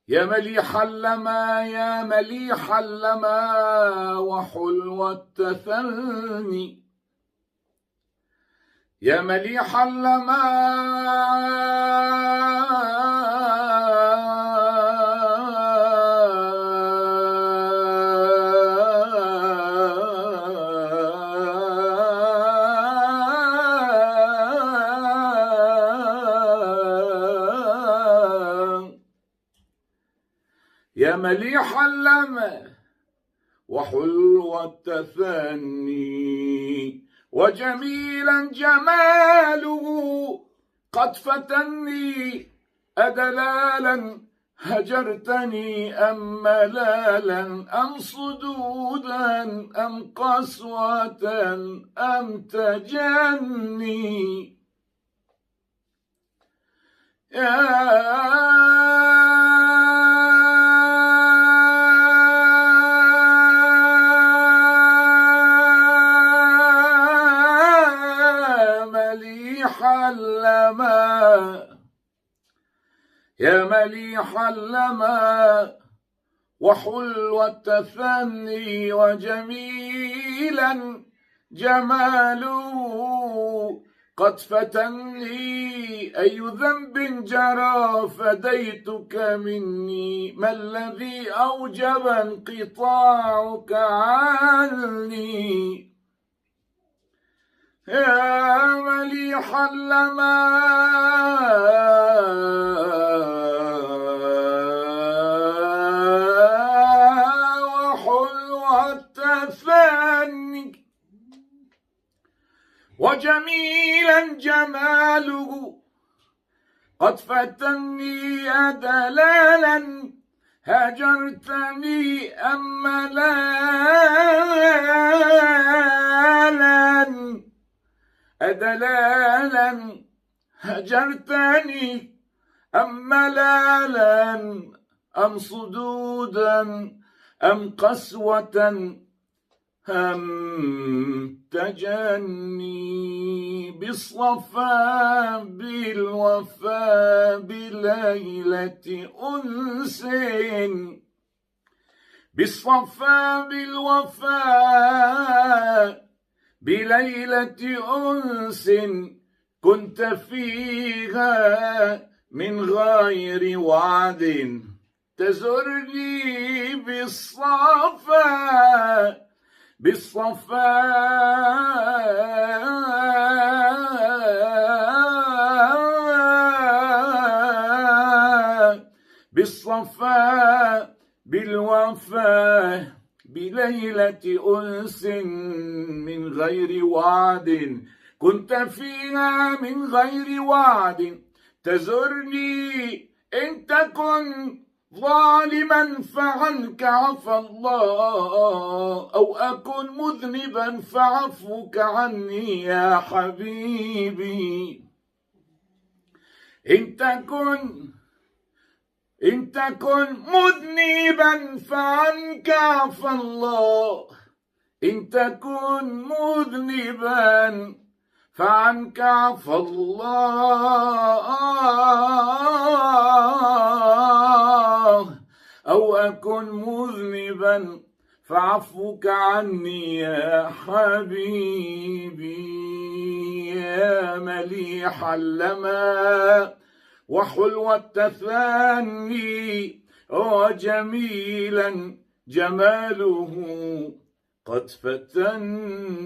يا مليح اللما يا مليح اللما وحلو التثني، يا مليح اللما يا مليح اللمة وحلو التثني وجميلا جماله قد فتني، أدلالا هجرتني أم ملالا أم صدودا أم قسوة أم تجني. يا مليح اللما وحلو التثني وجميلا جماله قد فتني، أي ذنب جرى فديتك مني، ما الذي أوجب انقطاعك عني. يا مليح اللما وحلو التثني وجميلا جماله قد فتني، أدلالا هجرتني أم ملالا، أدلالا هجرتني أم ملالا أم صدودا أم قسوة أم تجني. بالصفا بالوفا بليلة أنس، بالصفا بالوفا بليلة أنس كنت فيها من غير وعد، تزرني بالصفا بالصفا بالصفا بالوفا بليلة أنس من غير وعد، كنت فيها من غير وعد، تزرني إن تكن ظالما فعنك عفى الله، أو أكن مذنبا فعفوك عني يا حبيبي. إن تكن مذنبا فعنك عفى الله، إن تكن مذنبا فعنك عفى الله، أو أكن مذنبا فعفوك عني يا حبيبي. يا مليح اللما وحلو التثني وجميلا جماله قد فتني.